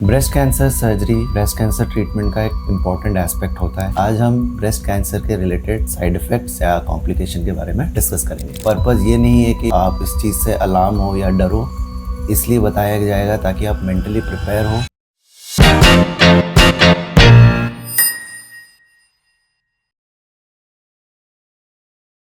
Breast cancer surgery breast cancer treatment का एक important aspect होता है। आज हम ब्रेस्ट कैंसर के रिलेटेड साइड इफेक्ट्स या कॉम्प्लिकेशन के बारे में डिस्कस करेंगे। पर्पस ये नहीं है कि आप इस चीज़ से अलार्म हो या डरो, इसलिए बताया जाएगा ताकि आप मेंटली प्रिपेयर हो।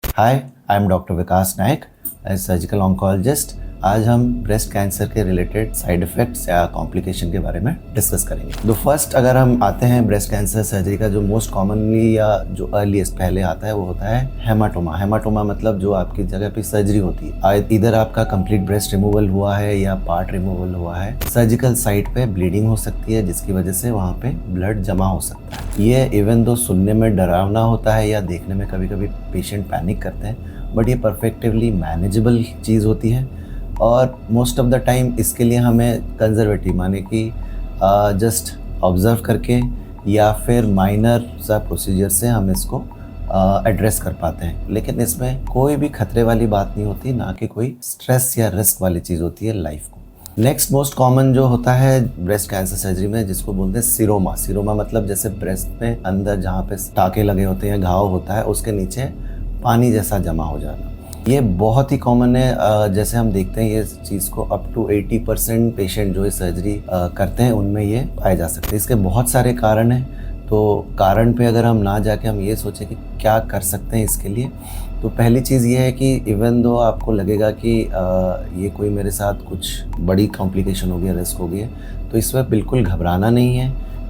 Hi, I am doctor Vikas Nayak, as surgical oncologist. आज हम ब्रेस्ट कैंसर के रिलेटेड साइड इफेक्ट्स या कॉम्प्लिकेशन के बारे में डिस्कस करेंगे। तो फर्स्ट अगर हम आते हैं ब्रेस्ट कैंसर सर्जरी का जो मोस्ट कॉमनली या जो अर्लीस्ट पहले आता है वो होता है हेमाटोमा। हेमाटोमा मतलब जो आपकी जगह पे सर्जरी होती है, इधर आपका कंप्लीट ब्रेस्ट रिमूवल हुआ है या पार्ट रिमूवल हुआ है। सर्जिकल साइट पे ब्लीडिंग हो सकती है जिसकी वजह से वहाँ पे ब्लड जमा हो सकता है। ये इवन दो सुनने में डरावना होता है या देखने में कभी कभी पेशेंट पैनिक करते हैं, बट ये परफेक्टिवली मैनेजेबल चीज़ होती है। और मोस्ट ऑफ द टाइम इसके लिए हमें कंजर्वेटिव माने कि जस्ट ऑब्जर्व करके या फिर माइनर सा प्रोसीजर से हम इसको एड्रेस कर पाते हैं। लेकिन इसमें कोई भी खतरे वाली बात नहीं होती, ना कि कोई स्ट्रेस या रिस्क वाली चीज़ होती है लाइफ को। नेक्स्ट मोस्ट कॉमन जो होता है ब्रेस्ट कैंसर सर्जरी में, जिसको बोलते हैं सीरोमा। सीरोमा मतलब जैसे ब्रेस्ट में अंदर जहाँ पे टाँके लगे होते हैं, घाव होता है, उसके नीचे पानी जैसा जमा हो जाना। ये बहुत ही कॉमन है। जैसे हम देखते हैं ये चीज़ को अप टू 80% पेशेंट जो इस सर्जरी करते हैं उनमें ये पाए जा सकते हैं। इसके बहुत सारे कारण हैं, तो कारण पे अगर हम ना जाके हम ये सोचें कि क्या कर सकते हैं इसके लिए, तो पहली चीज़ ये है कि इवन दो आपको लगेगा कि ये कोई मेरे साथ कुछ बड़ी कॉम्प्लिकेशन हो गई, रिस्क हो गई है, तो इसमें बिल्कुल घबराना नहीं है,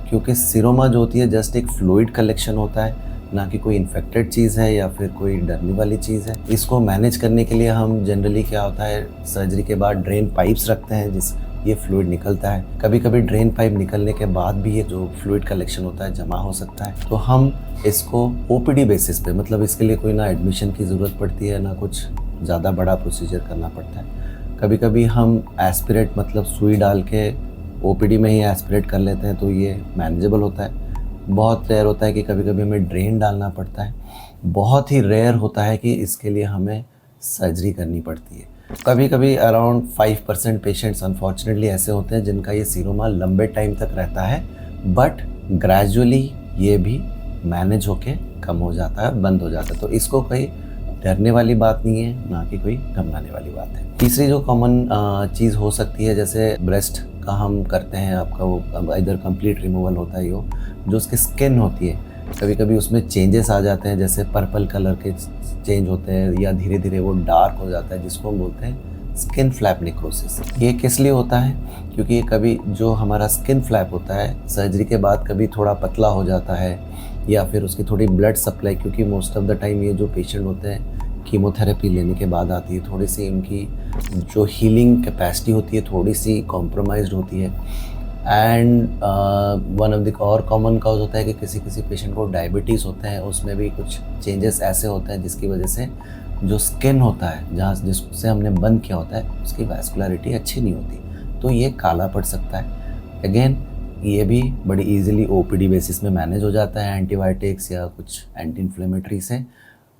क्योंकि सीरोमा जो होती है जस्ट एक फ्लूइड कलेक्शन होता है, ना कि कोई इन्फेक्टेड चीज़ है या फिर कोई डरने वाली चीज़ है। इसको मैनेज करने के लिए हम जनरली क्या होता है, सर्जरी के बाद ड्रेन पाइप्स रखते हैं जिस ये फ्लूइड निकलता है। कभी कभी ड्रेन पाइप निकलने के बाद भी ये जो फ्लूइड कलेक्शन होता है जमा हो सकता है, तो हम इसको ओपीडी बेसिस पे, मतलब इसके लिए कोई ना एडमिशन की ज़रूरत पड़ती है ना कुछ ज़्यादा बड़ा प्रोसीजर करना पड़ता है। कभी कभी हम एस्पिरेट मतलब सुई डाल के ओपीडी में ही एस्पिरेट कर लेते हैं, तो ये मैनेजेबल होता है। बहुत रेयर होता है कि कभी कभी हमें ड्रेन डालना पड़ता है। बहुत ही रेयर होता है कि इसके लिए हमें सर्जरी करनी पड़ती है। कभी कभी अराउंड 5% पेशेंट्स अनफॉर्चुनेटली ऐसे होते हैं जिनका ये सीरोमा लंबे टाइम तक रहता है, बट ग्रेजुअली ये भी मैनेज होके कम हो जाता है, बंद हो जाता है। तो इसको कोई डरने वाली बात नहीं है, ना कि कोई घबराने वाली बात है। तीसरी जो कॉमन चीज़ हो सकती है, जैसे ब्रेस्ट का हम करते हैं, आपका वो इधर कंप्लीट रिमूवल होता है, जो उसकी स्किन होती है, कभी कभी उसमें चेंजेस आ जाते हैं, जैसे पर्पल कलर के चेंज होते हैं या धीरे धीरे वो डार्क हो जाता है, जिसको हम बोलते हैं स्किन फ्लैप नेक्रोसिस। ये किस लिए होता है? क्योंकि कभी जो हमारा स्किन फ्लैप होता है सर्जरी के बाद कभी थोड़ा पतला हो जाता है, या फिर उसकी थोड़ी ब्लड सप्लाई, क्योंकि मोस्ट ऑफ द टाइम ये जो पेशेंट होते हैं कीमोथेरेपी लेने के बाद आती है, थोड़ी सी इनकी जो हीलिंग कैपेसिटी होती है थोड़ी सी कॉम्प्रोमाइज्ड होती है। एंड वन ऑफ द और कॉमन कॉज होता है कि किसी किसी पेशेंट को डायबिटीज़ होते हैं, उसमें भी कुछ चेंजेस ऐसे होते हैं जिसकी वजह से जो स्किन होता है, जहाँ जिससे हमने बंद किया होता है, उसकी वैस्कुलरिटी अच्छी नहीं होती, तो ये काला पड़ सकता है। अगेन ये भी बड़ी इजीली ओपीडी बेसिस में मैनेज हो जाता है एंटीबायोटिक्स या कुछ एंटी इन्फ्लेमेटरी से।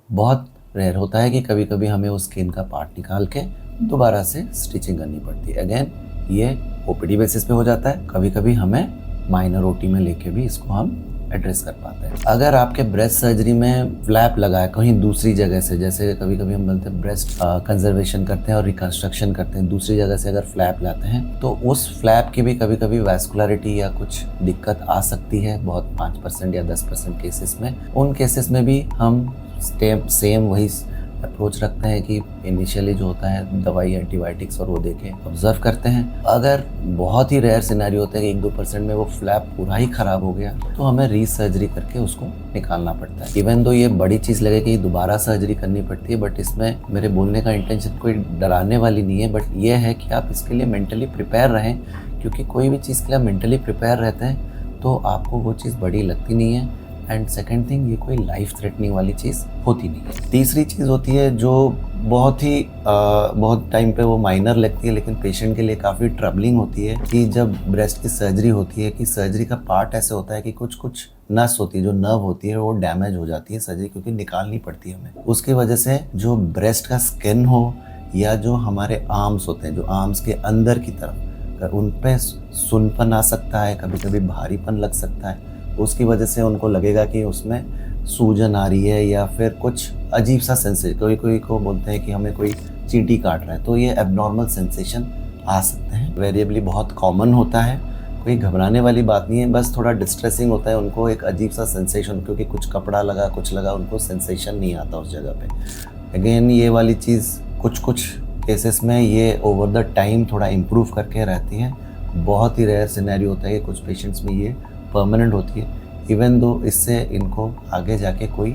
बहुत रेयर होता है कि कभी कभी हमें उस स्किन का पार्ट निकाल के दोबारा से स्टिचिंग करनी पड़ती है। अगेन ये ओपीडी बेसिस पे हो जाता है। कभी कभी हमें माइनर ओटी में लेके भी इसको हम एड्रेस कर पाते हैं। अगर आपके ब्रेस्ट सर्जरी में फ्लैप लगा है कहीं दूसरी जगह से, जैसे कभी कभी हम बोलते हैं ब्रेस्ट कंजर्वेशन करते हैं और रिकंस्ट्रक्शन करते हैं, दूसरी जगह से अगर फ्लैप लाते हैं, तो उस फ्लैप की भी कभी कभी वैस्कुलरिटी या कुछ दिक्कत आ सकती है, बहुत 5% या 10% केसेस में। उन केसेस में भी हम सेम वही अप्रोच रखते हैं कि इनिशियली जो होता है दवाई एंटीबायोटिक्स और वो देके ऑब्जर्व करते हैं। अगर बहुत ही रेयर सिनेरियो होता है कि 1-2% में वो फ्लैप पूरा ही ख़राब हो गया, तो हमें रीसर्जरी करके उसको निकालना पड़ता है। इवन दो ये बड़ी चीज़ लगे कि दोबारा सर्जरी करनी पड़ती है, बट इसमें मेरे बोलने का इंटेंशन कोई डराने वाली नहीं है, बट ये है कि आप इसके लिए मेंटली प्रिपेयर रहें, क्योंकि कोई भी चीज़ के लिए मेंटली प्रिपेयर रहते हैं तो आपको वो चीज़ बड़ी लगती नहीं है। एंड सेकेंड थिंग, ये कोई लाइफ थ्रेटनिंग वाली चीज़ होती नहीं है। तीसरी चीज़ होती है जो बहुत टाइम पे वो माइनर लगती है, लेकिन पेशेंट के लिए काफ़ी ट्रबलिंग होती है, कि जब ब्रेस्ट की सर्जरी होती है, कि सर्जरी का पार्ट ऐसे होता है कि कुछ नस होती है, जो नर्व होती है वो डैमेज हो जाती है सर्जरी, क्योंकि निकालनी पड़ती है हमें। उसकी वजह से जो ब्रेस्ट का स्किन हो या जो हमारे आर्म्स होते हैं, जो आर्म्स के अंदर की तरफ, उन पे सुनपन आ सकता है, कभी कभी भारीपन लग सकता है, उसकी वजह से उनको लगेगा कि उसमें सूजन आ रही है या फिर कुछ अजीब सा सेंसेशन, कोई कोई को बोलते हैं कि हमें कोई चींटी काट रहा है, तो ये एबनॉर्मल सेंसेशन आ सकते हैं। वेरिएबली बहुत कॉमन होता है, कोई घबराने वाली बात नहीं है, बस थोड़ा डिस्ट्रेसिंग होता है उनको, एक अजीब सा सेंसेशन, क्योंकि कुछ कपड़ा लगा कुछ लगा, उनको सेंसेशन नहीं आता उस जगह पे। अगेन ये वाली चीज़ कुछ केसेस में ये ओवर द टाइम थोड़ा इम्प्रूव करके रहती है। बहुत ही रेयर सिनेरियो होता है कि कुछ पेशेंट्स में ये परमानेंट होती है, इवन दो इससे इनको आगे जाके कोई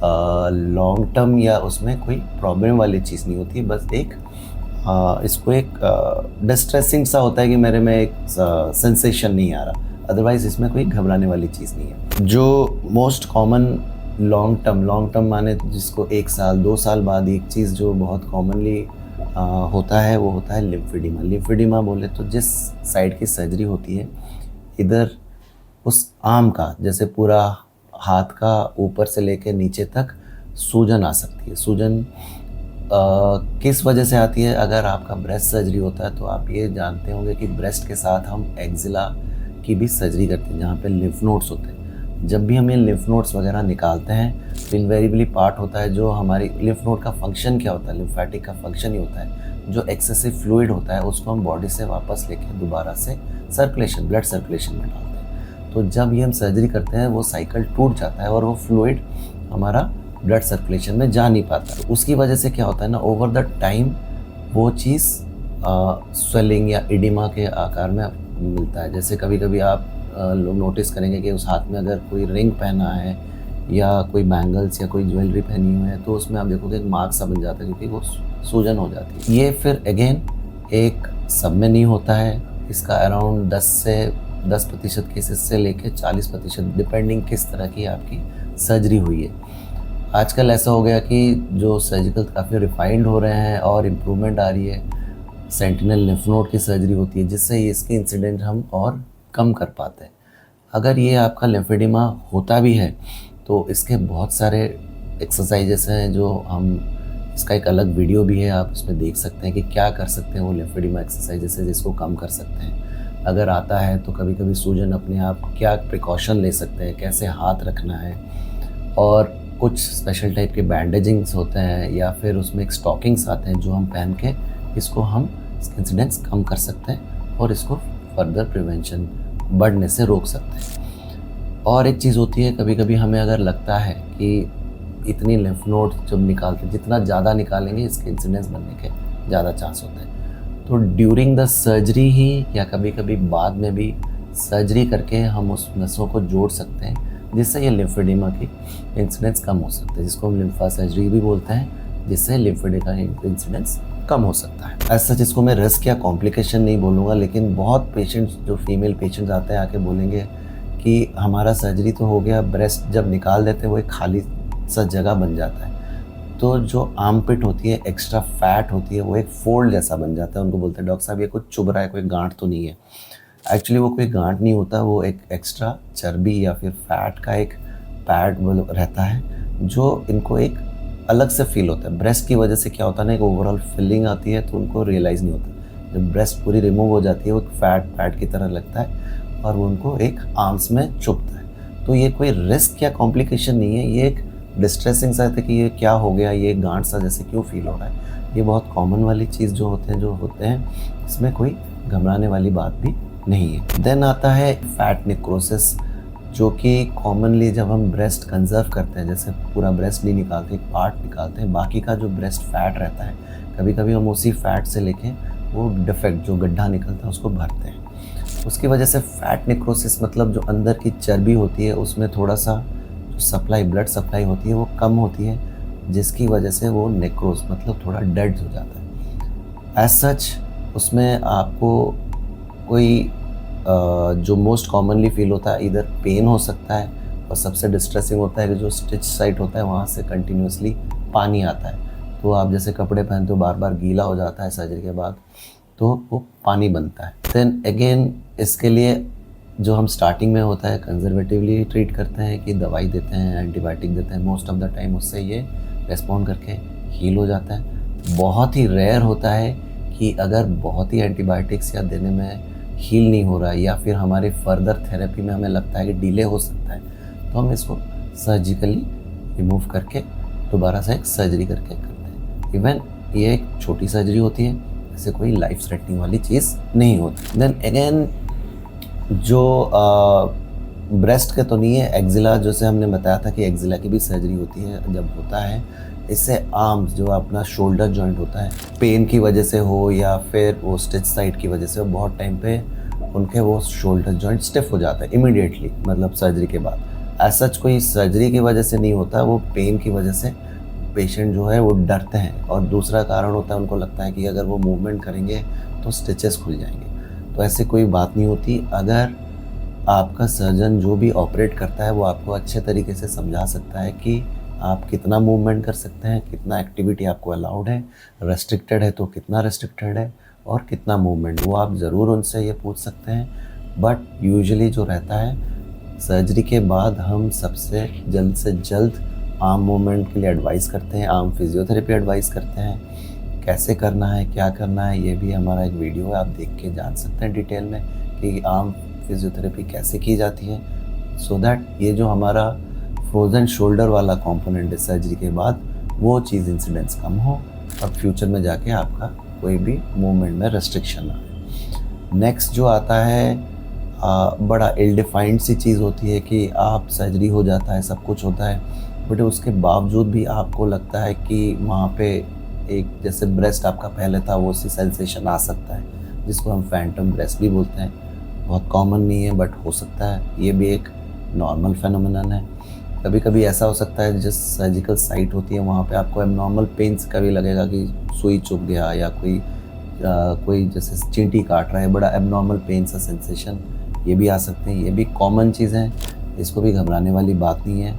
लॉन्ग टर्म या उसमें कोई प्रॉब्लम वाली चीज़ नहीं होती, बस एक इसको एक डिस्ट्रेसिंग सा होता है कि मेरे में एक सेंसेशन नहीं आ रहा, अदरवाइज इसमें कोई घबराने वाली चीज़ नहीं है। जो मोस्ट कॉमन लॉन्ग टर्म माने जिसको 1 साल 2 साल बाद एक चीज़ जो बहुत कॉमनली होता है वो होता है लिम्फेडिमा। लिम्फेडिमा बोले तो जिस साइड की सर्जरी होती है, इधर उस आर्म का, जैसे पूरा हाथ का ऊपर से लेकर नीचे तक सूजन आ सकती है। सूजन किस वजह से आती है? अगर आपका ब्रेस्ट सर्जरी होता है तो आप ये जानते होंगे कि ब्रेस्ट के साथ हम एक्जिला की भी सर्जरी करते हैं, जहाँ पे लिम्फ नोड्स होते हैं। जब भी हम ये लिम्फ नोड्स वगैरह निकालते हैं तो इनवेरिएबली पार्ट होता है जो हमारी लिम्फ नोड का फंक्शन क्या होता है, लिम्फेटिक का फंक्शन ही होता है, जो एक्सेसिव फ्लूइड होता है उसको हम बॉडी से वापस लेके दोबारा से सर्कुलेशन, ब्लड सर्कुलेशन में डालते हैं। तो जब ये हम सर्जरी करते हैं वो साइकिल टूट जाता है और वो फ्लूइड हमारा ब्लड सर्कुलेशन में जा नहीं पाता। तो उसकी वजह से क्या होता है ना, ओवर द टाइम वो चीज़ स्वेलिंग या इडिमा के आकार में मिलता है। जैसे कभी कभी आप लोग नोटिस करेंगे कि उस हाथ में अगर कोई रिंग पहना है या कोई बैंगल्स या कोई ज्वेलरी पहनी हुई है तो उसमें आप देखोगे एक मार्क सा बन जाता है, क्योंकि वो सूजन हो जाती है। ये फिर अगेन एक सब में नहीं होता है, इसका अराउंड 10% केसेस से लेके 40% डिपेंडिंग किस तरह की आपकी सर्जरी हुई है। आजकल ऐसा हो गया कि जो सर्जिकल काफ़ी रिफाइंड हो रहे हैं और इम्प्रूवमेंट आ रही है, सेंटिनल लिम्फ नोड की सर्जरी होती है, जिससे इसके इंसिडेंट हम और कम कर पाते हैं। अगर ये आपका लिम्फेडिमा होता भी है तो इसके बहुत सारे एक्सरसाइजेस हैं जो हम, इसका एक अलग वीडियो भी है, आप उसमें देख सकते हैं कि क्या कर सकते हैं वो लिम्फेडिमा एक्सरसाइजेस है जिसको कम कर सकते हैं। अगर आता है तो कभी कभी सूजन अपने आप क्या प्रिकॉशन ले सकते हैं, कैसे हाथ रखना है, और कुछ स्पेशल टाइप के बैंडेजिंग्स होते हैं या फिर उसमें एक स्टॉकिंग्स आते हैं जो हम पहन के इसको हम इसके इंसिडेंट्स कम कर सकते हैं और इसको फर्दर प्रिवेंशन बढ़ने से रोक सकते हैं। और एक चीज़ होती है, कभी कभी हमें अगर लगता है कि इतनी लिम्फ नोड जब निकालते, जितना ज़्यादा निकालेंगे इसके इंसिडेंट्स बनने के ज़्यादा चांस होते हैं, तो ड्यूरिंग द सर्जरी ही या कभी कभी बाद में भी सर्जरी करके हम उस नसों को जोड़ सकते हैं, जिससे ये लिम्फेडिमा की इंसिडेंट्स कम हो सकते हैं, जिसको हम लिम्फा सर्जरी भी बोलते हैं, जिससे लिम्फेडिमा का इंसिडेंट्स कम हो सकता है। ऐसा जिसको मैं रिस्क या कॉम्प्लिकेशन नहीं बोलूँगा, लेकिन बहुत पेशेंट्स जो फीमेल पेशेंट्स आते हैं आके बोलेंगे कि हमारा सर्जरी तो हो गया, ब्रेस्ट जब निकाल देते हैं वो एक खाली सा जगह बन जाता है, तो जो आर्मपिट होती है, एक्स्ट्रा फैट होती है, वो एक फोल्ड जैसा बन जाता है। उनको बोलते हैं डॉक्टर साहब ये कुछ चुभ रहा है, कोई गांठ तो नहीं है। एक्चुअली वो कोई गांठ नहीं होता, वो एक एक्स्ट्रा चर्बी या फिर फैट का एक पैड रहता है जो इनको एक अलग से फील होता है। ब्रेस्ट की वजह से क्या होता है ना, एक ओवरऑल फिलिंग आती है तो उनको रियलाइज़ नहीं होता। जब ब्रेस्ट पूरी रिमूव हो जाती है वो एक पैड की तरह लगता है और वो उनको एक आर्म्स में चुभता है। तो ये कोई रिस्क या कॉम्प्लिकेशन नहीं है, ये एक डिस्ट्रेसिंग सा है कि ये क्या हो गया, ये गांठ सा जैसे क्यों फील हो रहा है। ये बहुत कॉमन वाली चीज़ जो होते हैं इसमें कोई घबराने वाली बात भी नहीं है। देन आता है फैट नेक्रोसिस, जो कि कॉमनली जब हम ब्रेस्ट कंजर्व करते हैं, जैसे पूरा ब्रेस्ट नहीं निकालते, एक पार्ट निकालते हैं, बाकी का जो ब्रेस्ट फैट रहता है, कभी कभी हम उसी फैट से लेके वो डिफेक्ट जो गड्ढा निकलता है उसको भरते हैं। उसकी वजह से फैट नेक्रोसिस मतलब जो अंदर की चर्बी होती है उसमें थोड़ा सा जो सप्लाई, ब्लड सप्लाई होती है वो कम होती है, जिसकी वजह से वो नेक्रोस मतलब थोड़ा डेड हो जाता है। एज सच उसमें आपको कोई जो मोस्ट कॉमनली फील होता है, इधर पेन हो सकता है, और सबसे डिस्ट्रेसिंग होता है कि जो स्टिच साइट होता है वहाँ से कंटिन्यूसली पानी आता है। तो आप जैसे कपड़े पहनते हो, बार बार गीला हो जाता है सर्जरी के बाद, तो वो पानी बनता है। देन अगेन इसके लिए जो हम स्टार्टिंग में होता है कंजर्वेटिवली ट्रीट करते हैं कि दवाई देते हैं, एंटीबायोटिक देते हैं, मोस्ट ऑफ द टाइम उससे ये रेस्पॉन्ड करके हील हो जाता है। बहुत ही रेयर होता है कि अगर बहुत ही एंटीबायोटिक्स या देने में हील नहीं हो रहा है या फिर हमारे फर्दर थेरेपी में हमें लगता है कि डिले हो सकता है, तो हम इसको सर्जिकली रिमूव करके दोबारा से एक सर्जरी करके करते हैं। इवन ये एक छोटी सर्जरी होती है, ऐसे कोई लाइफ थ्रेटनिंग वाली चीज़ नहीं होती। देन अगेन जो ब्रेस्ट के तो नहीं है, एक्जिला जैसे हमने बताया था कि एक्जिला की भी सर्जरी होती है। जब होता है इससे आर्म्स जो अपना शोल्डर जॉइंट होता है, पेन की वजह से हो या फिर वो स्टिच साइट की वजह से, बहुत टाइम पे उनके वो शोल्डर जॉइंट स्टिफ हो जाता है इमीडिएटली, मतलब सर्जरी के बाद। एज सच कोई सर्जरी की वजह से नहीं होता, वो पेन की वजह से पेशेंट जो है वो डरते हैं। और दूसरा कारण होता है, उनको लगता है कि अगर वो मूवमेंट करेंगे तो स्टिचेस खुल जाएंगे। तो ऐसे कोई बात नहीं होती। अगर आपका सर्जन जो भी ऑपरेट करता है वो आपको अच्छे तरीके से समझा सकता है कि आप कितना मूवमेंट कर सकते हैं, कितना एक्टिविटी आपको अलाउड है, रेस्ट्रिक्टेड है तो कितना रेस्ट्रिक्टेड है, और कितना मूवमेंट, वो आप ज़रूर उनसे ये पूछ सकते हैं। बट यूजुअली जो रहता है, सर्जरी के बाद हम सबसे जल्द से जल्द आर्म मूवमेंट के लिए एडवाइस करते हैं, आर्म फिजियोथेरेपी एडवाइस करते हैं। कैसे करना है, क्या करना है, ये भी हमारा एक वीडियो है, आप देख के जान सकते हैं डिटेल में कि आर्म फिजियोथेरेपी कैसे की जाती है, सो दैट ये जो हमारा फ्रोजन शोल्डर वाला कंपोनेंट है सर्जरी के बाद, वो चीज़ इंसिडेंस कम हो और फ्यूचर में जाके आपका कोई भी मूवमेंट में रेस्ट्रिक्शन ना आए। नेक्स्ट जो आता है, बड़ा इल डिफाइंड सी चीज़ होती है कि आप सर्जरी हो जाता है, सब कुछ होता है, बट उसके बावजूद भी आपको लगता है कि वहाँ पे एक जैसे ब्रेस्ट आपका पहले था वो सी सेंसेशन आ सकता है, जिसको हम फैंटम ब्रेस्ट भी बोलते हैं। बहुत कॉमन नहीं है बट हो सकता है, ये भी एक नॉर्मल फेनोमेनन है। कभी कभी ऐसा हो सकता है जिस सर्जिकल साइट होती है वहाँ पे आपको एबनॉर्मल पेन्स कभी लगेगा कि सुई चुभ गया या कोई जैसे चींटी काट रहा है, बड़ा एबनॉर्मल पेन सा सेंसेशन, ये भी आ सकते हैं। ये भी कॉमन चीज़ है, इसको भी घबराने वाली बात नहीं है।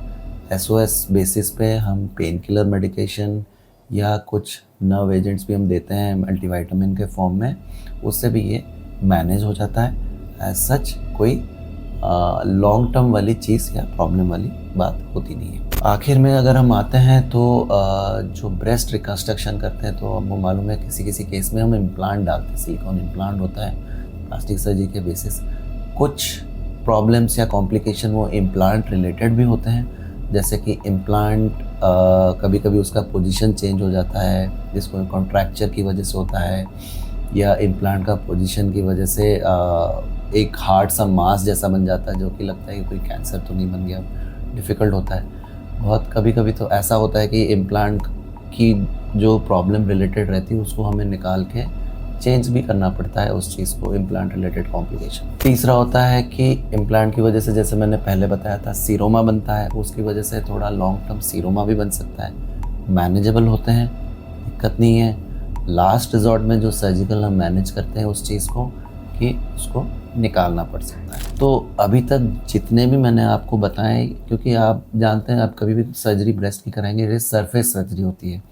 एसओएस बेसिस पे हम पेन किलर मेडिकेशन या कुछ नर्व एजेंट्स भी हम देते हैं मल्टीविटामिन के फॉर्म में, उससे भी ये मैनेज हो जाता है। एज सच कोई लॉन्ग टर्म वाली चीज़ या प्रॉब्लम वाली बात होती नहीं है। आखिर में अगर हम आते हैं तो जो ब्रेस्ट रिकन्स्ट्रक्शन करते हैं तो हमको मालूम है किसी किसी केस में हम इम्प्लांट डालते हैं, सिलिकॉन इम्प्लांट होता है प्लास्टिक सर्जरी के बेसिस। कुछ प्रॉब्लम्स या कॉम्प्लिकेशन वो इम्प्लांट रिलेटेड भी होते हैं, जैसे कि इम्प्लांट कभी कभी उसका पोजीशन चेंज हो जाता है, जिसको कॉन्ट्रैक्चर की वजह से होता है, या इम्प्लांट का पोजीशन की वजह से एक हार्ड सा मास जैसा बन जाता है, जो कि लगता है कि कोई कैंसर तो नहीं बन गया, डिफ़िकल्ट होता है बहुत। कभी कभी तो ऐसा होता है कि इम्प्लांट की जो प्रॉब्लम रिलेटेड रहती है उसको हमें निकाल के चेंज भी करना पड़ता है उस चीज़ को, इम्प्लांट रिलेटेड कॉम्प्लिकेशन। तीसरा होता है कि इम्प्लांट की वजह से, जैसे मैंने पहले बताया था, सीरोमा बनता है, उसकी वजह से थोड़ा लॉन्ग टर्म सीरोमा भी बन सकता है। मैनेजेबल होते हैं, दिक्कत नहीं है। लास्ट रिजॉर्ट में जो सर्जिकल हम मैनेज करते हैं उस चीज़ को कि उसको निकालना पड़ सकता है। तो अभी तक जितने भी मैंने आपको बताए, क्योंकि आप जानते हैं आप कभी भी सर्जरी ब्रेस्ट की कराएंगे, ये सरफेस सर्जरी होती है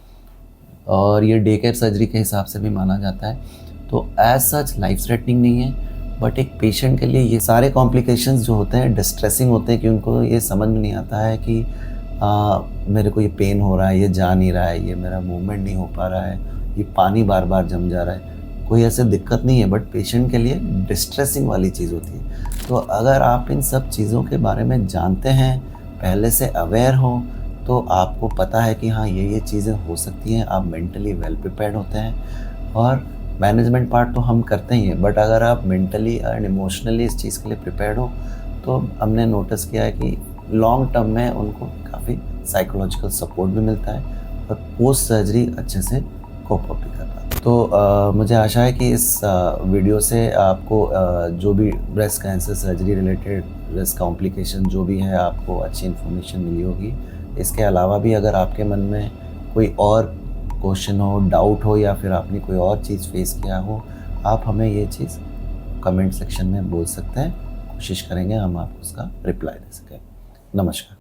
और ये डे केयर सर्जरी के हिसाब से भी माना जाता है, तो एज सच लाइफ थ्रेटनिंग नहीं है। बट एक पेशेंट के लिए ये सारे कॉम्प्लिकेशंस जो होते हैं डिस्ट्रेसिंग होते हैं, कि उनको ये समझ में नहीं आता है कि मेरे को ये पेन हो रहा है, ये जा नहीं रहा है, ये मेरा मूवमेंट नहीं हो पा रहा है, ये पानी बार बार जम जा रहा है, कोई ऐसे दिक्कत नहीं है, बट पेशेंट के लिए डिस्ट्रेसिंग वाली चीज़ होती है। तो अगर आप इन सब चीज़ों के बारे में जानते हैं, पहले से अवेयर हो, तो आपको पता है कि हाँ ये चीज़ें हो सकती हैं, आप मेंटली वेल प्रिपेयर्ड होते हैं। और मैनेजमेंट पार्ट तो हम करते ही हैं, बट अगर आप मेंटली एंड इमोशनली इस चीज़ के लिए प्रिपेयर्ड हो, तो हमने नोटिस किया है कि लॉन्ग टर्म में उनको काफ़ी साइकोलॉजिकल सपोर्ट भी मिलता है और पोस्ट सर्जरी अच्छे से कोप अप भी कर पाते हैं। तो मुझे आशा है कि इस वीडियो से आपको जो भी breast cancer surgery related risk complication जो भी है, आपको अच्छी इन्फॉर्मेशन मिली होगी। इसके अलावा भी अगर आपके मन में कोई और क्वेश्चन हो, डाउट हो, या फिर आपने कोई और चीज़ फेस किया हो, आप हमें ये चीज़ कमेंट सेक्शन में बोल सकते हैं। कोशिश करेंगे हम आपको उसका रिप्लाई दे सकें। नमस्कार।